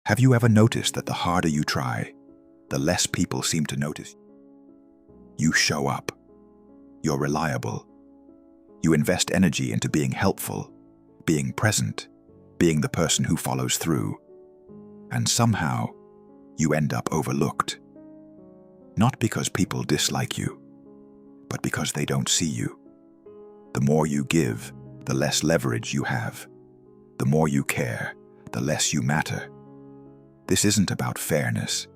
Have you ever noticed that the harder you try, the less people seem to notice? You show up. You're reliable. You invest energy into being helpful, being present, being the person who follows through. And somehow, you end up overlooked. Not because people dislike you, but because they don't see you. The more you give, the less leverage you have. The more you care, the less you matter. This isn't about fairness.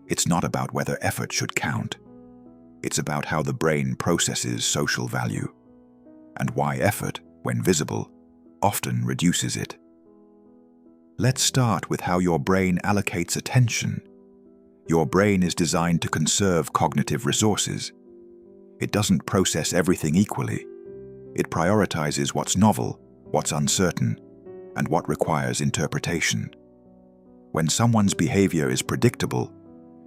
It's not about whether effort should count. It's about how the brain processes social value, and why effort, when visible, often reduces it. Let's start with how your brain allocates attention. Your brain is designed to conserve cognitive resources. It doesn't process everything equally. It prioritizes what's novel, what's uncertain, and what requires interpretation. When someone's behavior is predictable,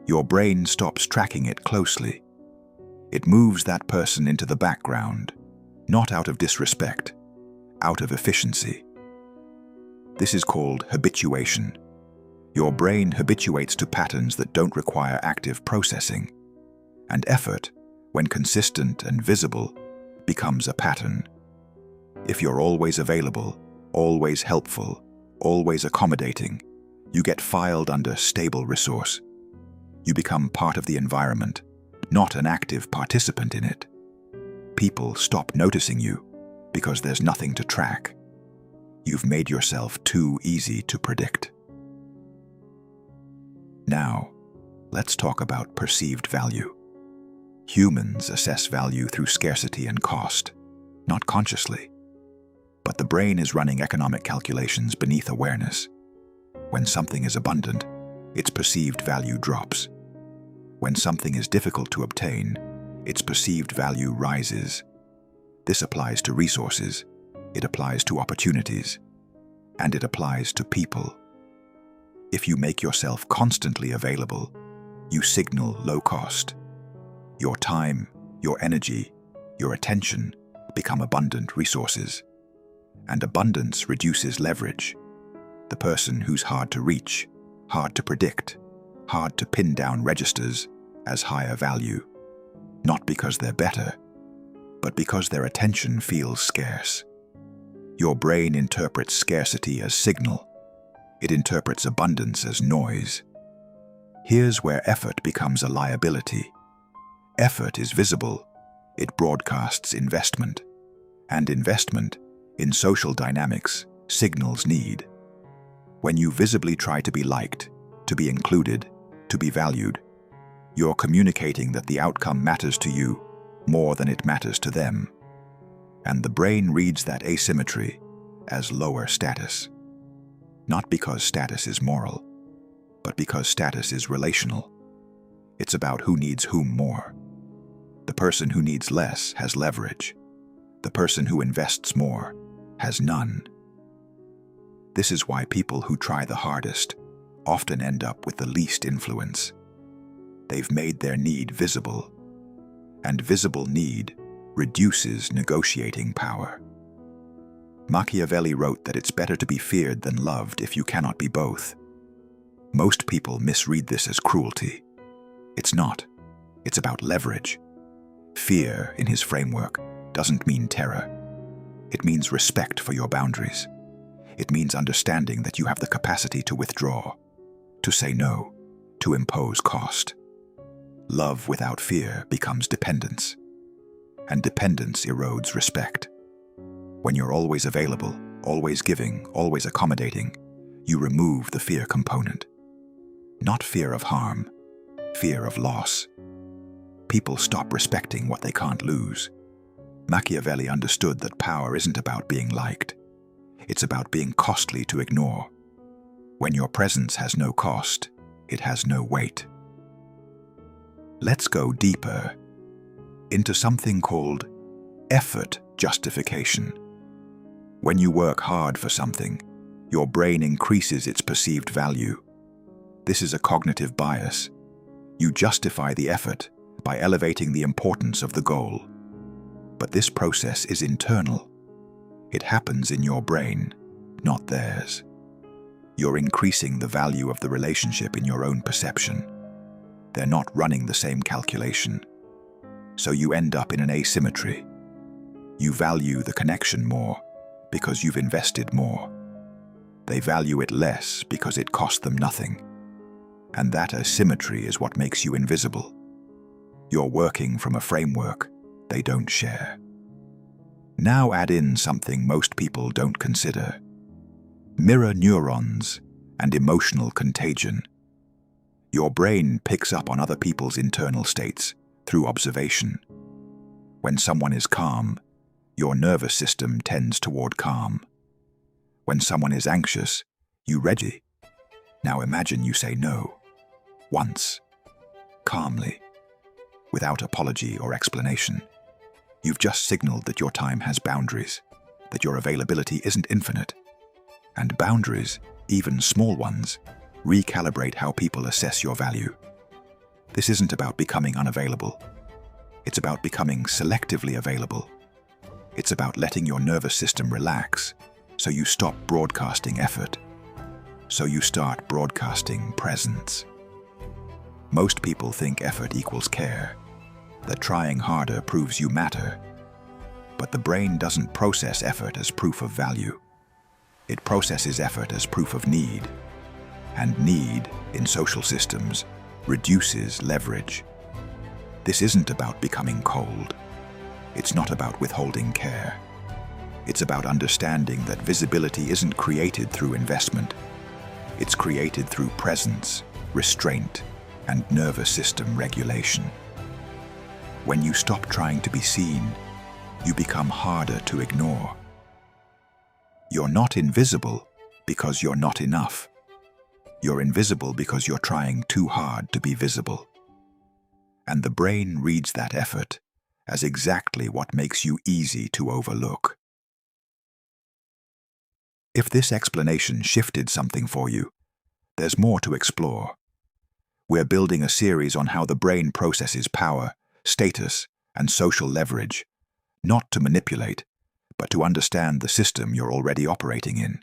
your brain stops tracking it closely. It moves that person into the background, not out of disrespect, out of efficiency. This is called habituation. Your brain habituates to patterns that don't require active processing, and effort, when consistent and visible, becomes a pattern. If you're always available, always helpful, always accommodating, you get filed under stable resource. You become part of the environment, not an active participant in it. People stop noticing you because there's nothing to track. You've made yourself too easy to predict. Now, let's talk about perceived value. Humans assess value through scarcity and cost, not consciously. But the brain is running economic calculations beneath awareness. When something is abundant, its perceived value drops. When something is difficult to obtain, its perceived value rises. This applies to resources, it applies to opportunities, and it applies to people. If you make yourself constantly available, you signal low cost. Your time, your energy, your attention become abundant resources. And abundance reduces leverage. The person who's hard to reach, hard to predict, hard to pin down registers as higher value. Not because they're better, but because their attention feels scarce. Your brain interprets scarcity as signal. It interprets abundance as noise. Here's where effort becomes a liability. Effort is visible. It broadcasts investment. And investment, in social dynamics, signals need. When you visibly try to be liked, to be included, to be valued, you're communicating that the outcome matters to you more than it matters to them. And the brain reads that asymmetry as lower status. Not because status is moral, but because status is relational. It's about who needs whom more. The person who needs less has leverage. The person who invests more has none. This is why people who try the hardest often end up with the least influence. They've made their need visible, and visible need reduces negotiating power. Machiavelli wrote that it's better to be feared than loved if you cannot be both. Most people misread this as cruelty. It's not. It's about leverage. Fear, in his framework, doesn't mean terror. It means respect for your boundaries. It means understanding that you have the capacity to withdraw, to say no, to impose cost. Love without fear becomes dependence, and dependence erodes respect. When you're always available, always giving, always accommodating, you remove the fear component. Not fear of harm, fear of loss. People stop respecting what they can't lose. Machiavelli understood that power isn't about being liked. It's about being costly to ignore. When your presence has no cost, it has no weight. Let's go deeper into something called effort justification. When you work hard for something, your brain increases its perceived value. This is a cognitive bias. You justify the effort by elevating the importance of the goal. But this process is internal. It happens in your brain, not theirs. You're increasing the value of the relationship in your own perception. They're not running the same calculation. So you end up in an asymmetry. You value the connection more because you've invested more. They value it less because it cost them nothing. And that asymmetry is what makes you invisible. You're working from a framework they don't share. Now add in something most people don't consider: mirror neurons and emotional contagion. Your brain picks up on other people's internal states through observation. When someone is calm, your nervous system tends toward calm. When someone is anxious, you ready. Now imagine you say no, once, calmly, without apology or explanation. You've just signaled that your time has boundaries, that your availability isn't infinite. And boundaries, even small ones, recalibrate how people assess your value. This isn't about becoming unavailable. It's about becoming selectively available. It's about letting your nervous system relax so you stop broadcasting effort, so you start broadcasting presence. Most people think effort equals care, that trying harder proves you matter. But the brain doesn't process effort as proof of value. It processes effort as proof of need. And need, in social systems, reduces leverage. This isn't about becoming cold. It's not about withholding care. It's about understanding that visibility isn't created through investment. It's created through presence, restraint, and nervous system regulation. When you stop trying to be seen, you become harder to ignore. You're not invisible because you're not enough. You're invisible because you're trying too hard to be visible. And the brain reads that effort as exactly what makes you easy to overlook. If this explanation shifted something for you, there's more to explore. We're building a series on how the brain processes power, status, and social leverage, not to manipulate, but to understand the system you're already operating in.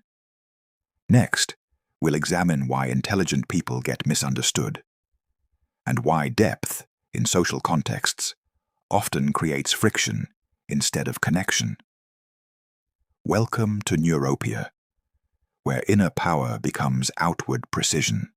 Next, we'll examine why intelligent people get misunderstood, and why depth, in social contexts, often creates friction instead of connection. Welcome to Neuropia, where inner power becomes outward precision.